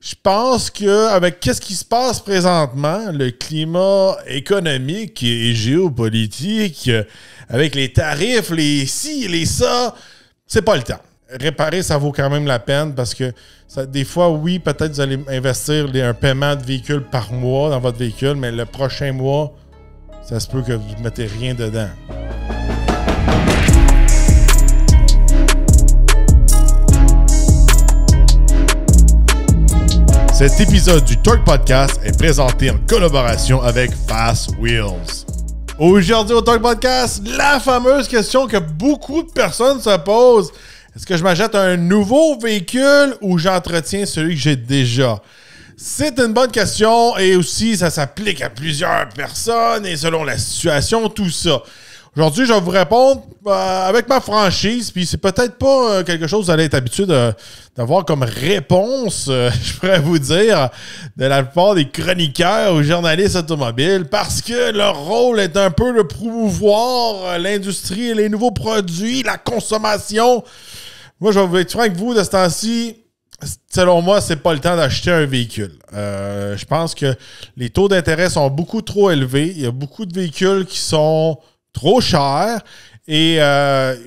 Je pense qu'avec qu'est-ce qui se passe présentement, le climat économique et géopolitique, avec les tarifs, les ci, les ça, c'est pas le temps. Réparer, ça vaut quand même la peine parce que des fois, oui, peut-être vous allez investir un paiement de véhicule par mois dans votre véhicule, mais le prochain mois, ça se peut que vous ne mettez rien dedans. Cet épisode du Torque Podcast est présenté en collaboration avec Fast Wheels. Aujourd'hui au Torque Podcast, la fameuse question que beaucoup de personnes se posent. Est-ce que je m'achète un nouveau véhicule ou j'entretiens celui que j'ai déjà? C'est une bonne question et aussi ça s'applique à plusieurs personnes et selon la situation, tout ça. Aujourd'hui, je vais vous répondre avec ma franchise, puis c'est peut-être pas quelque chose que vous allez être habitué d'avoir comme réponse, je pourrais vous dire, de la plupart des chroniqueurs ou journalistes automobiles, parce que leur rôle est un peu de promouvoir l'industrie et les nouveaux produits, la consommation. Moi, je vais être franc avec vous, de ce temps-ci, selon moi, c'est pas le temps d'acheter un véhicule. Je pense que les taux d'intérêt sont beaucoup trop élevés. Il y a beaucoup de véhicules qui sont trop cher et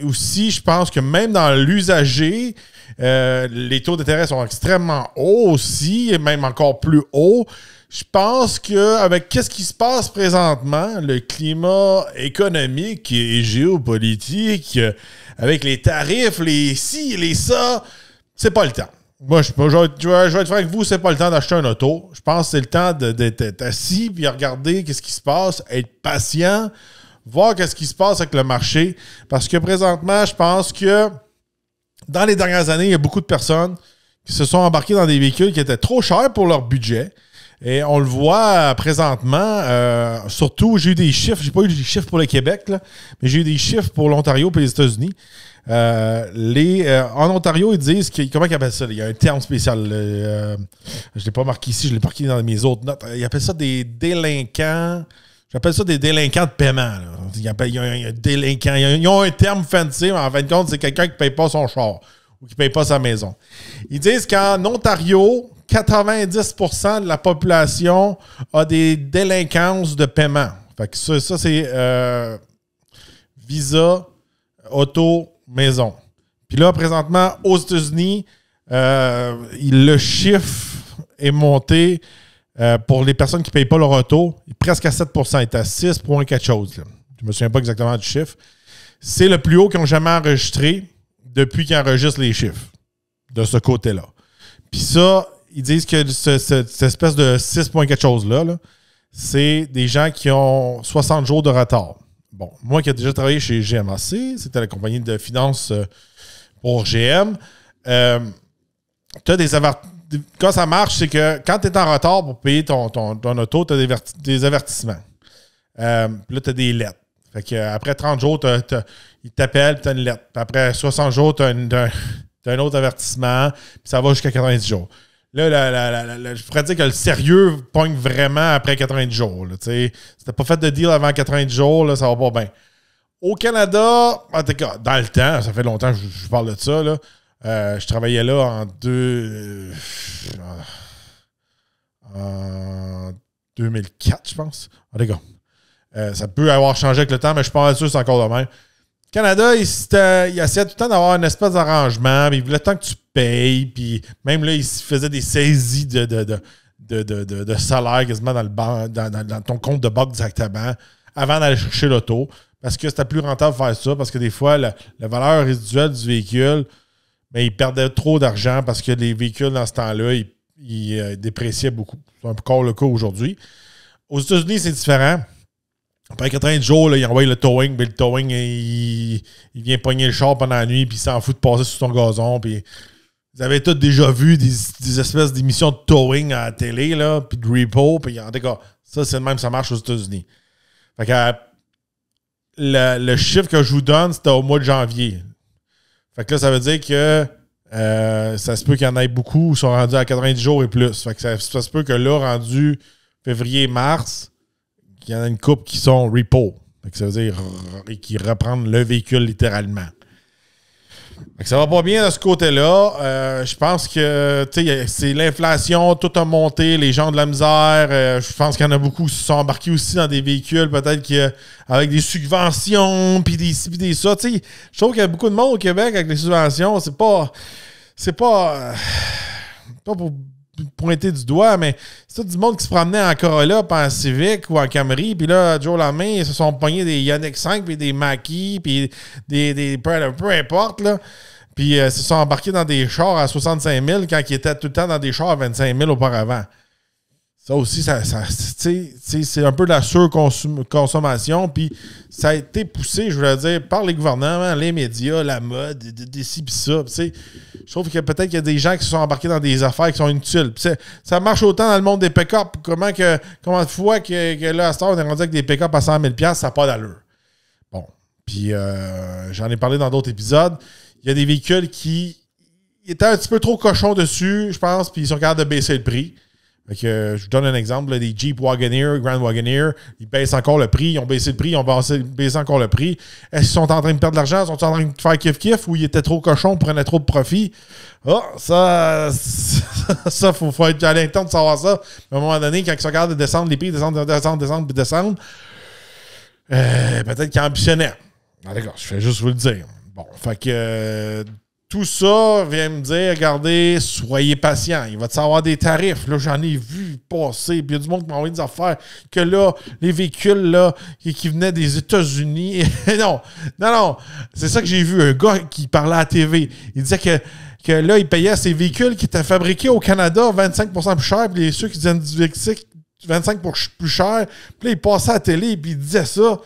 aussi, je pense que même dans l'usager, les taux d'intérêt sont extrêmement hauts aussi et même encore plus hauts. Je pense qu'avec qu'est-ce qui se passe présentement, le climat économique et géopolitique, avec les tarifs, les ci, les ça, c'est pas le temps. Moi, je vais être franc avec vous, c'est pas le temps d'acheter un auto. Je pense que c'est le temps d'être assis et regarder qu'est-ce qui se passe, être patient, voir qu'est-ce qui se passe avec le marché. Parce que présentement, je pense que dans les dernières années, il y a beaucoup de personnes qui se sont embarquées dans des véhicules qui étaient trop chers pour leur budget. Et on le voit présentement, surtout, j'ai eu des chiffres, j'ai pas eu des chiffres pour le Québec, là, mais j'ai eu des chiffres pour l'Ontario et les États-Unis. En Ontario, ils disent, comment ils appellent ça? Il y a un terme spécial. Je ne l'ai pas marqué ici, je l'ai marqué dans mes autres notes. Ils appellent ça des délinquants. J'appelle ça des délinquants de paiement. Là. Ils ont un terme fancy, mais en fin de compte, c'est quelqu'un qui ne paye pas son char ou qui ne paye pas sa maison. Ils disent qu'en Ontario, 90% de la population a des délinquances de paiement. Fait que ça c'est visa, auto, maison. Puis là, présentement, aux États-Unis, le chiffre est monté pour les personnes qui ne payent pas leur auto, presque à 7%. Il est à 6 points quelque chose. Là. Je ne me souviens pas exactement du chiffre. C'est le plus haut qu'ils ont jamais enregistré depuis qu'ils enregistrent les chiffres de ce côté-là. Puis ça, ils disent que cette espèce de 6 points quelque chose-là, c'est des gens qui ont 60 jours de retard. Bon, moi qui ai déjà travaillé chez GMAC, c'était la compagnie de finances pour GM, tu as des avertissements. Quand ça marche, c'est que quand tu es en retard pour payer ton auto, tu as des avertissements. Puis là, tu as des lettres. Fait que après 30 jours, ils t'appellent, tu as une lettre. Puis après 60 jours, tu as un autre avertissement, puis ça va jusqu'à 90 jours. Là, je pourrais dire que le sérieux pogne vraiment après 90 jours. Là, si t'as pas fait de deal avant 90 jours, là, ça va pas bien. Au Canada, en tout cas, dans le temps, ça fait longtemps que je parle de ça, là, je travaillais là en 2004, je pense. En tout cas, ça peut avoir changé avec le temps, mais je suis pas sûr que c'est encore le même. Canada, il essayait tout le temps d'avoir une espèce d'arrangement, mais il voulait tant que tu payes, puis même là, il faisait des saisies de salaire quasiment dans ton compte de banque directement avant d'aller chercher l'auto, parce que c'était plus rentable de faire ça, parce que des fois, la valeur résiduelle du véhicule, ben, il perdait trop d'argent parce que les véhicules dans ce temps-là, ils dépréciaient beaucoup. C'est encore le cas aujourd'hui. Aux États-Unis, c'est différent. Après 90 jours, là, il envoie le towing, mais le towing, il vient pogner le char pendant la nuit, puis il s'en fout de passer sur ton gazon. Puis vous avez tous déjà vu des espèces d'émissions de towing à la télé, là, puis de repo. Puis en tout cas, ça, c'est le même, ça marche aux États-Unis. Fait que le chiffre que je vous donne, c'était au mois de janvier. Fait que là, ça veut dire que ça se peut qu'il y en ait beaucoup qui sont rendus à 90 jours et plus. Fait que ça se peut que là, rendu février-mars, il y en a une couple qui sont repo. Fait que ça veut dire qu'ils reprennent le véhicule littéralement. Fait que ça va pas bien de ce côté-là. Je pense que c'est l'inflation, tout a monté, les gens ont de la misère. Je pense qu'il y en a beaucoup qui se sont embarqués aussi dans des véhicules, peut-être avec des subventions, puis des ci, puis des ça. Je trouve qu'il y a beaucoup de monde au Québec avec les subventions. C'est pas pour pointer du doigt, mais c'est tout du monde qui se promenait en Corolla, puis en Civic ou en Camry, puis là, Joe Lamain, ils se sont pognés des Ioniq 5, puis des Mach-E, puis des peu importe, là. Puis se sont embarqués dans des chars à 65 000 quand ils étaient tout le temps dans des chars à 25 000 auparavant. Ça aussi, c'est un peu de la surconsommation, puis ça a été poussé, je veux dire, par les gouvernements, les médias, la mode, des ci pis ça. Je trouve que peut-être qu'il y a des gens qui se sont embarqués dans des affaires qui sont inutiles. Ça marche autant dans le monde des pick-up. Comment de fois que là, à cette heure, on est rendu avec des pick-up à 100 000 $, ça n'a pas d'allure. Bon. Puis j'en ai parlé dans d'autres épisodes. Il y a des véhicules qui étaient un petit peu trop cochons dessus, je pense, puis ils sont capables de baisser le prix. Fait que, je vous donne un exemple, là, des Jeep Wagoneer, Grand Wagoneer, ils baissent encore le prix, ils ont baissé le prix, ils ont baissé encore le prix. Est-ce qu'ils sont en train de perdre de l'argent? Sont-ils en train de faire kiff-kiff ou ils étaient trop cochons, prenaient trop de profit? Ah, ça, faut être à l'interne de savoir ça. À un moment donné, quand ils sont capables de descendre les prix, descendre, peut-être qu'ils ambitionnaient. Ah, d'accord, je fais juste vous le dire. Bon, fait que tout ça vient me dire, regardez, soyez patient. Il va te savoir des tarifs. Là, j'en ai vu passer. Puis il y a du monde qui m'a envoyé des affaires que là, les véhicules là, qui venaient des États-Unis. non. C'est ça que j'ai vu. Un gars qui parlait à la TV. Il disait que là, il payait ses véhicules qui étaient fabriqués au Canada 25% plus cher. Puis ceux qui disaient du Mexique 25% plus cher. Puis là, il passait à la télé et il disait ça.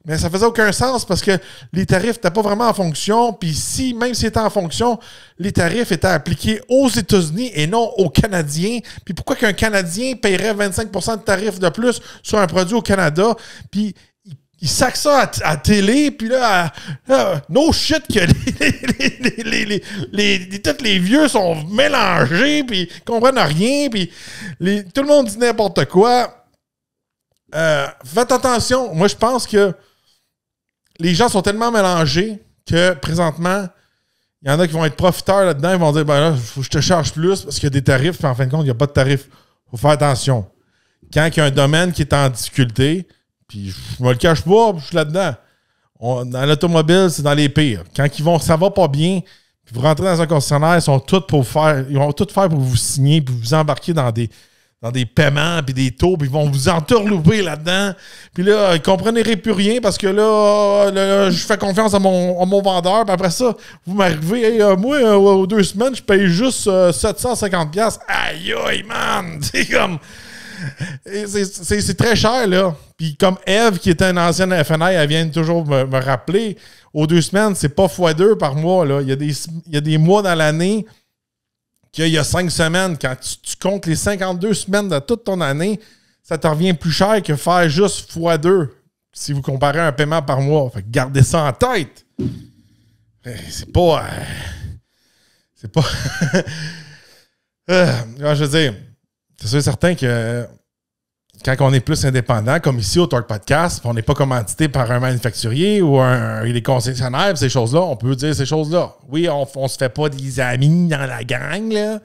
Mais ça faisait aucun sens parce que les tarifs n'étaient pas vraiment en fonction. Puis même s'ils étaient en fonction, les tarifs étaient appliqués aux États-Unis et non aux Canadiens. Puis pourquoi qu'un Canadien paierait 25% de tarifs de plus sur un produit au Canada? Puis il sac ça à télé, puis là, no shit que tous les vieux sont mélangés, puis ils comprennent rien, puis tout le monde dit n'importe quoi. Faites attention. Moi, je pense que les gens sont tellement mélangés que présentement, il y en a qui vont être profiteurs là-dedans. Ils vont dire, ben là, faut que je te charge plus parce qu'il y a des tarifs. Puis en fin de compte, il n'y a pas de tarifs. Il faut faire attention. Quand il y a un domaine qui est en difficulté, puis je ne me le cache pas, je suis là-dedans. Dans l'automobile, c'est dans les pires. Quand ça va pas bien, puis vous rentrez dans un concessionnaire, ils vont tout faire pour vous signer, puis vous embarquer dans des paiements, puis des taux, puis ils vont vous entourlouper là-dedans. Puis là, ils ne comprennent plus rien parce que là, je fais confiance à mon vendeur. Puis après ça, vous m'arrivez, hey, moi, aux 2 semaines, je paye juste 750$. Aïe, aïe, man! C'est comme... C'est très cher, là. Puis comme Eve, qui était une ancienne FNI, elle vient toujours me rappeler, aux 2 semaines, c'est pas x2 par mois, là. Il y a des mois dans l'année qu'il y a 5 semaines. Quand tu comptes les 52 semaines de toute ton année, ça te revient plus cher que faire juste x2 si vous comparez un paiement par mois. Fait que gardez ça en tête. C'est pas... je veux dire, c'est sûr et certain que quand on est plus indépendant, comme ici au Torque Podcast, on n'est pas commandité par un manufacturier ou des concessionnaires, ces choses-là, on peut dire ces choses-là. Oui, on se fait pas des amis dans la gang, là,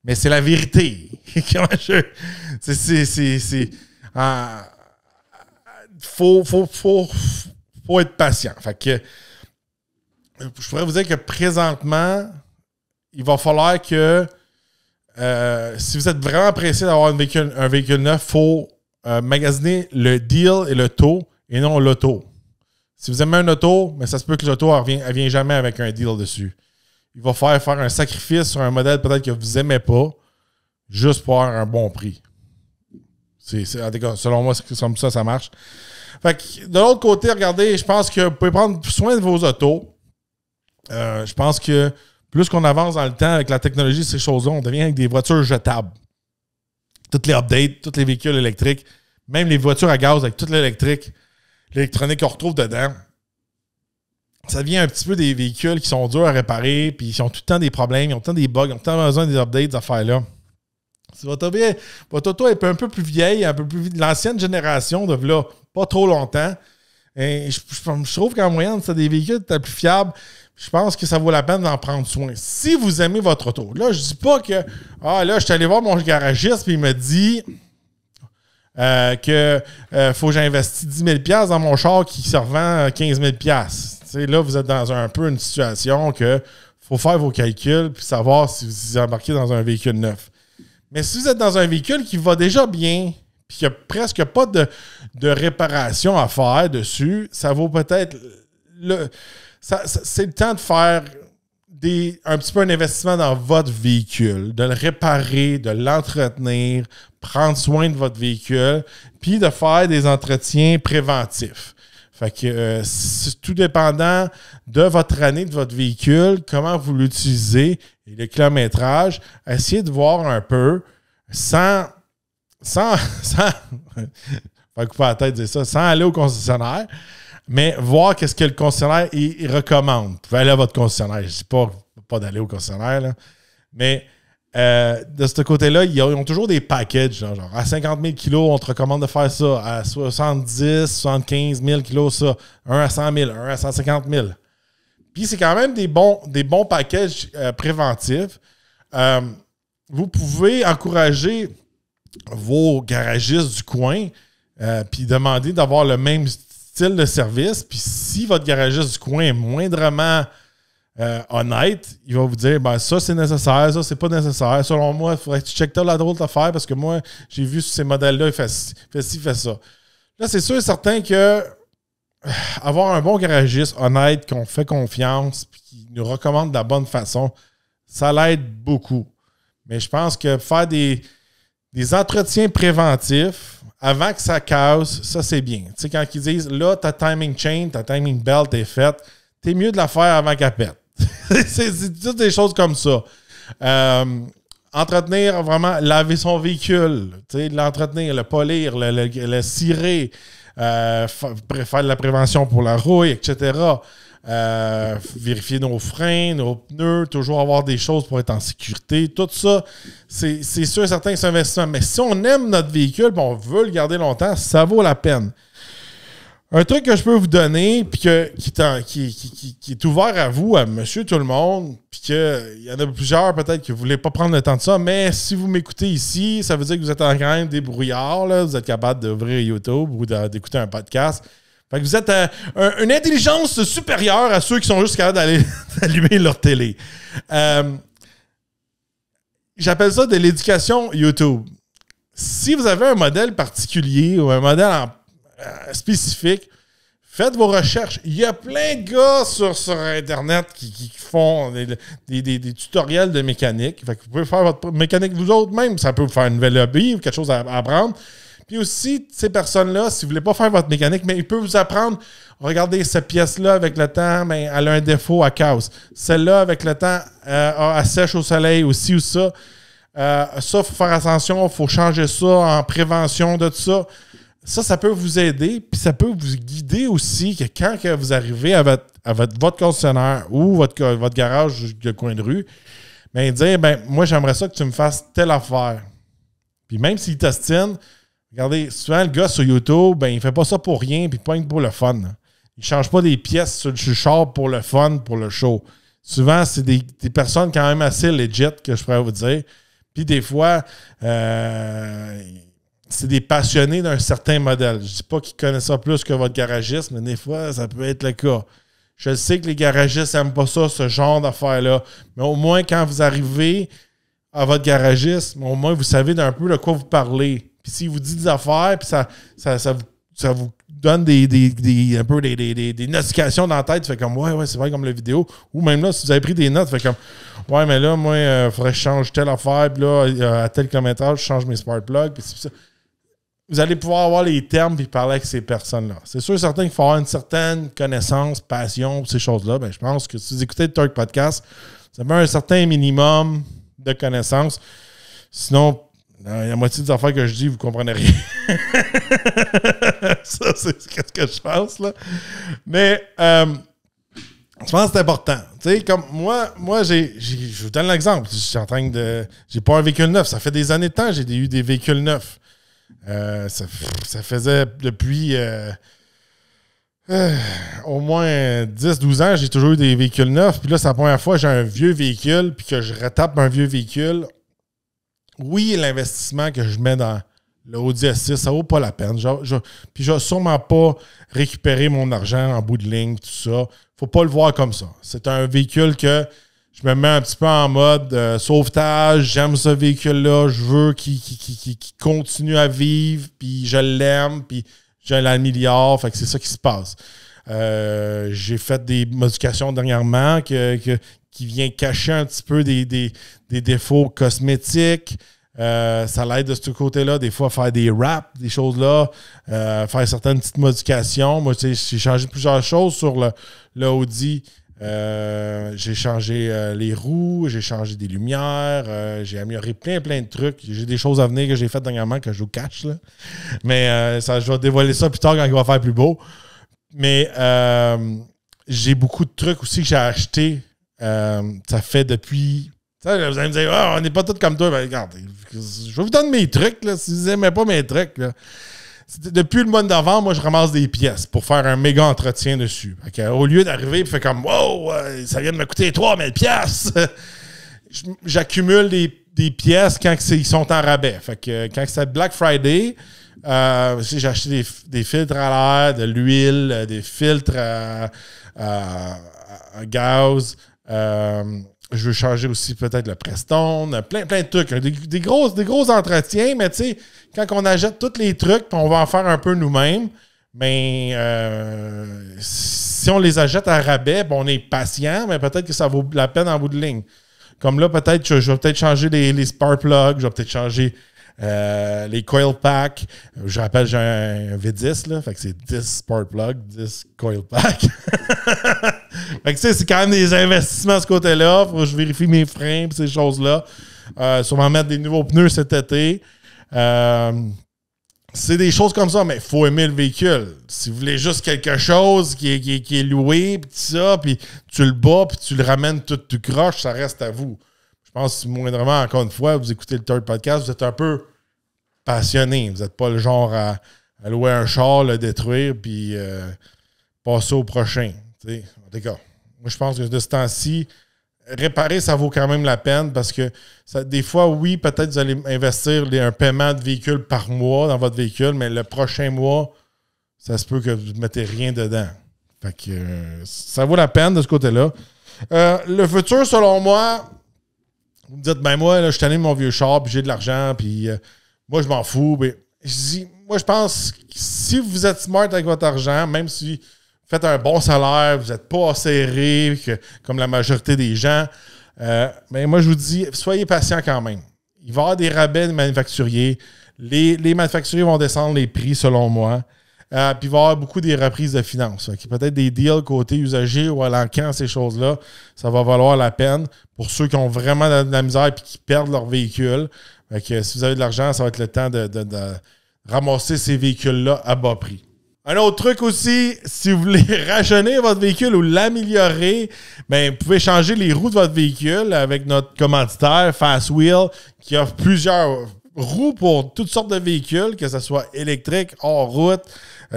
mais c'est la vérité. Faut être patient. Fait que je pourrais vous dire que présentement, il va falloir que si vous êtes vraiment pressé d'avoir un véhicule neuf, il faut magasiner le deal et le taux et non l'auto. Si vous aimez un auto, mais ça se peut que l'auto ne vient jamais avec un deal dessus. Il va faire un sacrifice sur un modèle peut-être que vous n'aimez pas juste pour avoir un bon prix. Selon moi, c'est comme ça marche. Fait que, de l'autre côté, regardez, je pense que vous pouvez prendre soin de vos autos. Je pense que plus qu'on avance dans le temps avec la technologie, ces choses-là, on devient avec des voitures jetables. Toutes les updates, tous les véhicules électriques, même les voitures à gaz avec toute l'électronique qu'on retrouve dedans, ça devient un petit peu des véhicules qui sont durs à réparer, puis ils ont tout le temps des problèmes, ils ont tout le temps des bugs, ils ont tout le temps besoin des updates, des affaires-là. Si votre auto est un peu plus vieille, un peu plus de l'ancienne génération, de là, pas trop longtemps, Et je trouve qu'en moyenne, c'est des véhicules plus fiables. Je pense que ça vaut la peine d'en prendre soin. Si vous aimez votre auto, là, je dis pas que là, je suis allé voir mon garagiste et il me dit que faut que j'investisse 10 000 dans mon char qui se revend 15 000 là, vous êtes dans un peu une situation que faut faire vos calculs puis savoir si vous embarquez dans un véhicule neuf. Mais si vous êtes dans un véhicule qui va déjà bien puis qu'il n'y a presque pas de réparation à faire dessus, ça vaut peut-être... c'est le temps de faire un petit peu un investissement dans votre véhicule, de le réparer, de l'entretenir, prendre soin de votre véhicule, puis de faire des entretiens préventifs. Fait que c'est tout dépendant de votre année, de votre véhicule, comment vous l'utilisez et le kilométrage. Essayez de voir un peu sans faire couper la tête, dire ça, sans aller au concessionnaire, mais voir qu'est-ce que le concessionnaire il recommande. Vous pouvez aller à votre concessionnaire. Je ne dis pas d'aller au concessionnaire, là. Mais de ce côté-là, ils ont toujours des packages. Genre à 50 000 kilos, on te recommande de faire ça. À 70, 75 000 kilos, ça. Un à 100 000, un à 150 000. Puis c'est quand même des bons packages préventifs. Vous pouvez encourager vos garagistes du coin puis demander d'avoir le même style de service. Puis si votre garagiste du coin est moindrement honnête, il va vous dire ça c'est nécessaire, ça c'est pas nécessaire. Selon moi, il faudrait que tu checkes la drôle d'affaire parce que moi, j'ai vu sur ces modèles-là, il fait ci, fait ça. Là, c'est sûr et certain que avoir un bon garagiste honnête, qu'on fait confiance, puis qui nous recommande de la bonne façon, ça l'aide beaucoup. Mais je pense que faire des entretiens préventifs avant que ça casse, ça c'est bien. Tu sais, quand ils disent là, ta timing chain, ta timing belt est faite, t'es mieux de la faire avant qu'elle pète. c'est toutes des choses comme ça. Entretenir vraiment, laver son véhicule, l'entretenir, le polir, le cirer, faire de la prévention pour la rouille, etc. Vérifier nos freins, nos pneus, toujours avoir des choses pour être en sécurité. Tout ça, c'est sûr et certain que c'est un investissement. Mais si on aime notre véhicule et on veut le garder longtemps, ça vaut la peine. Un truc que je peux vous donner, puis qui est ouvert à vous, à monsieur tout le monde, puis qu'il y en a plusieurs peut-être que vous ne voulez pas prendre le temps de ça, mais si vous m'écoutez ici, ça veut dire que vous êtes en train de débrouillard, là, vous êtes capable d'ouvrir YouTube ou d'écouter un podcast. Fait que vous êtes une intelligence supérieure à ceux qui sont juste capables d'aller allumer leur télé. J'appelle ça de l'éducation YouTube. Si vous avez un modèle particulier ou un modèle spécifique, faites vos recherches. Il y a plein de gars sur Internet qui font des tutoriels de mécanique. Fait que vous pouvez faire votre mécanique vous autres même. Ça peut vous faire une nouvelle hobby ou quelque chose à apprendre. Puis aussi, ces personnes-là, si vous ne voulez pas faire votre mécanique, mais ils peuvent vous apprendre, regardez, cette pièce-là, avec le temps, ben, elle a un défaut, à casse. Celle-là, avec le temps, elle sèche au soleil aussi ou ça. Ça, il faut faire attention, il faut changer ça en prévention de tout ça. Ça peut vous aider, puis ça peut vous guider aussi que quand que vous arrivez à votre concessionnaire ou votre garage de coin de rue, bien dire, moi, j'aimerais ça que tu me fasses telle affaire. Puis même s'il t'ostine, regardez, souvent, le gars sur YouTube, il fait pas ça pour rien, puis pas pour le fun. Il change pas des pièces sur le char pour le fun, pour le show. Souvent, c'est des personnes quand même assez legit, que je pourrais vous dire. Puis des fois, c'est des passionnés d'un certain modèle. Je ne dis pas qu'ils connaissent ça plus que votre garagiste, mais des fois, ça peut être le cas. Je sais que les garagistes n'aiment pas ça, ce genre d'affaires-là. Mais au moins, quand vous arrivez à votre garagiste, au moins, vous savez d'un peu de quoi vous parlez. Puis s'il vous dit des affaires, puis ça vous donne un peu des notifications dans la tête, fait comme ouais, c'est vrai comme la vidéo. Ou même là, si vous avez pris des notes, fait comme ouais, mais là, moi, il faudrait que je change telle affaire, puis là, à tel kilométrage, je change mes smart plugs, puis c'est ça. Vous allez pouvoir avoir les termes et parler avec ces personnes-là. C'est sûr et certain qu'il faut avoir une certaine connaissance, passion pour ces choses-là. Je pense que si vous écoutez le Torque Podcast, vous avez un certain minimum de connaissances. Sinon, la moitié des affaires que je dis, vous ne comprenez rien. Ça, c'est ce que je pense, là. Mais je pense que c'est important. Tu sais, comme moi je vous donne l'exemple. Je suis en train de... J'ai pas un véhicule neuf. Ça fait des années de temps que j'ai eu des véhicules neufs. Ça faisait depuis Au moins 10-12 ans, j'ai toujours eu des véhicules neufs. Puis là, c'est la première fois que j'ai un vieux véhicule puis que je retape un vieux véhicule. Oui, l'investissement que je mets dans le Audi S6, ça vaut pas la peine. Puis je vais sûrement pas récupérer mon argent en bout de ligne, tout ça. Faut pas le voir comme ça. C'est un véhicule que je me mets un petit peu en mode sauvetage. J'aime ce véhicule-là. Je veux qu'il continue à vivre. Puis je l'aime. Puis je l'améliore. Fait que c'est ça qui se passe. J'ai fait des modifications dernièrement qui vient cacher un petit peu des défauts cosmétiques. Ça l'aide de ce côté-là, des fois, à faire des wraps, des choses-là, faire certaines petites modifications. Moi, tu sais, j'ai changé plusieurs choses sur le Audi. J'ai changé les roues, j'ai changé des lumières, j'ai amélioré plein de trucs. J'ai des choses à venir que j'ai faites dernièrement que je vous cache, là. Mais je vais dévoiler ça plus tard quand il va faire plus beau. Mais j'ai beaucoup de trucs aussi que j'ai achetés. Ça fait depuis... Vous allez me dire, on n'est pas tous comme toi. Ben, regarde, je vais vous donner mes trucs, là, si vous n'aimez pas mes trucs. Là. Depuis le mois de novembre, moi, je ramasse des pièces pour faire un méga entretien dessus. Au lieu d'arriver et faire comme, wow, ça vient de me coûter 3000 pièces, j'accumule des pièces quand ils sont en rabais. Fait que quand c'est Black Friday, j'ai acheté des filtres à l'air, de l'huile, des filtres à gaz. Je veux changer aussi peut-être le Prestone, plein de trucs. Des gros entretiens, mais tu sais, quand on achète tous les trucs, puis on va en faire un peu nous-mêmes, mais si on les achète à rabais, on est patient, mais peut-être que ça vaut la peine en bout de ligne. Comme là, peut-être je vais peut-être changer les spark plugs, je vais peut-être changer les coil packs. Je rappelle, j'ai un V10, là, fait que c'est 10 spark plugs, 10 coil packs. Fait que c'est quand même des investissements à ce côté-là. Faut que je vérifie mes freins et ces choses-là. Sûrement mettre des nouveaux pneus cet été. C'est des choses comme ça, mais il faut aimer le véhicule. Si vous voulez juste quelque chose qui est loué, puis ça, puis tu le bats, puis tu le ramènes tout croche, ça reste à vous. Je pense que moindrement, encore une fois, vous écoutez le Third Podcast, vous êtes un peu passionné. Vous n'êtes pas le genre à louer un char, le détruire, puis passer au prochain. T'sais. En tout cas, moi, je pense que de ce temps-ci, réparer, ça vaut quand même la peine parce que des fois, oui, peut-être vous allez investir un paiement de véhicule par mois dans votre véhicule, mais le prochain mois, ça se peut que vous ne mettez rien dedans. Fait que ça vaut la peine de ce côté-là. Le futur, selon moi, vous me dites, ben moi, là, je suis tanné de mon vieux char, puis j'ai de l'argent, puis moi, je m'en fous. Mais je dis, moi, je pense que si vous êtes smart avec votre argent, même si vous faites un bon salaire, vous n'êtes pas serré, comme la majorité des gens, mais moi, je vous dis, soyez patient quand même. Il va y avoir des rabais de manufacturiers. Les manufacturiers vont descendre les prix, selon moi. Puis il va y avoir beaucoup des reprises de finances. Peut-être des deals côté usager ou à l'encan, ces choses-là, ça va valoir la peine pour ceux qui ont vraiment de la misère et qui perdent leur véhicule. Si vous avez de l'argent, ça va être le temps de ramasser ces véhicules-là à bas prix. Un autre truc aussi, si vous voulez rajeunir votre véhicule ou l'améliorer, bien, vous pouvez changer les roues de votre véhicule avec notre commanditaire Fast Wheel qui offre plusieurs roues pour toutes sortes de véhicules, que ce soit électrique, hors route.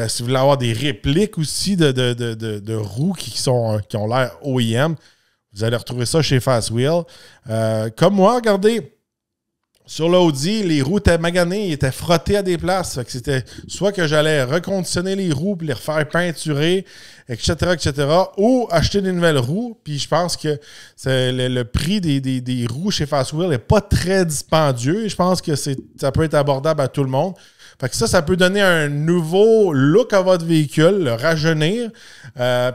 Si vous voulez avoir des répliques aussi de roues qui ont l'air OEM, vous allez retrouver ça chez Fast Wheel. Comme moi, regardez, sur l'Audi, les roues étaient maganées, ils étaient frottés à des places. Fait que c'était soit que j'allais reconditionner les roues puis les refaire peinturer, etc., ou acheter des nouvelles roues. Puis je pense que le prix des roues chez Fast Wheel n'est pas très dispendieux. Je pense que ça peut être abordable à tout le monde. Fait que ça peut donner un nouveau look à votre véhicule, le rajeunir.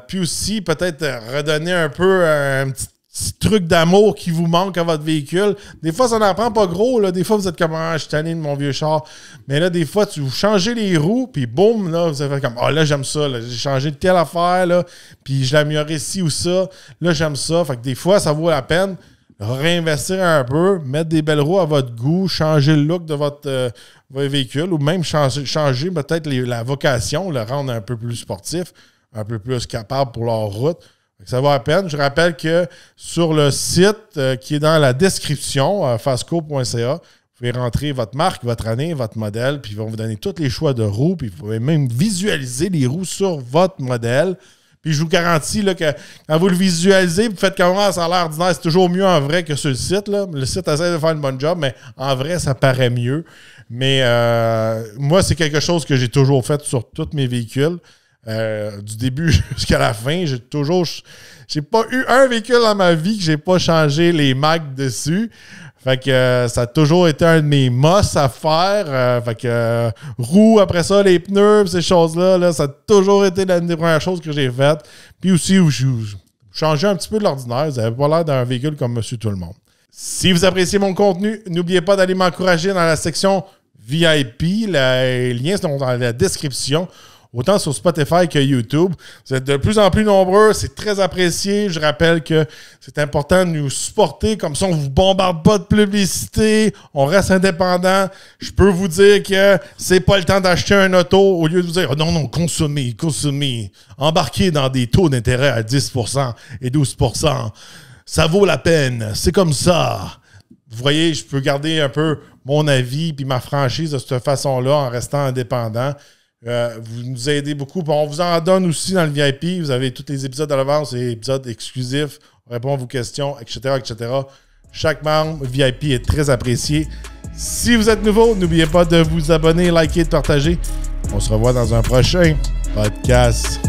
Puis aussi, peut-être redonner un peu un petit truc d'amour qui vous manque à votre véhicule. Des fois, ça n'en prend pas gros. Là. Des fois, vous êtes comme « Ah, je suis tanné de mon vieux char. » Mais là, des fois, vous changez les roues, puis boum, là, vous avez comme « Ah, là, j'aime ça. Là. J'ai changé de telle affaire, là, puis je l'ai amélioré ci ou ça. Là, j'aime ça. » Fait que des fois, ça vaut la peine de réinvestir un peu, mettre des belles roues à votre goût, changer le look de votre véhicule, ou même changer peut-être la vocation, le rendre un peu plus sportif, un peu plus capable pour leur route. Ça vaut la peine. Je rappelle que sur le site qui est dans la description, fastco.ca, Vous pouvez rentrer votre marque, votre année, votre modèle, puis ils vont vous donner tous les choix de roues, puis vous pouvez même visualiser les roues sur votre modèle. Puis je vous garantis là, que quand vous le visualisez, vous faites comment ça a l'air ordinaire, c'est toujours mieux en vrai que sur le site. Là. Le site essaie de faire une bonne job, mais en vrai, ça paraît mieux. Mais moi, c'est quelque chose que j'ai toujours fait sur tous mes véhicules. Du début jusqu'à la fin, j'ai pas eu un véhicule dans ma vie que j'ai pas changé les mags dessus. Fait que ça a toujours été un de mes must à faire. Fait que roues, après ça, les pneus, ces choses-là, là, ça a toujours été l'une des premières choses que j'ai faites. Puis aussi, je changeais un petit peu de l'ordinaire. Vous n'avez pas l'air d'un véhicule comme Monsieur Tout-le-Monde. Si vous appréciez mon contenu, n'oubliez pas d'aller m'encourager dans la section VIP. Les liens sont dans la description. Autant sur Spotify que YouTube. Vous êtes de plus en plus nombreux, c'est très apprécié. Je rappelle que c'est important de nous supporter, comme ça on ne vous bombarde pas de publicité, on reste indépendant. Je peux vous dire que c'est pas le temps d'acheter un auto au lieu de vous dire oh non, consommez, embarquez dans des taux d'intérêt à 10% et 12%. Ça vaut la peine, c'est comme ça. Vous voyez, je peux garder un peu mon avis puis ma franchise de cette façon-là en restant indépendant. Vous nous aidez beaucoup. Bon, on vous en donne aussi dans le VIP. Vous avez tous les épisodes à l'avance et les épisodes exclusifs. On répond à vos questions, etc., etc. Chaque membre VIP est très apprécié. Si vous êtes nouveau, n'oubliez pas de vous abonner, liker, de partager. On se revoit dans un prochain podcast.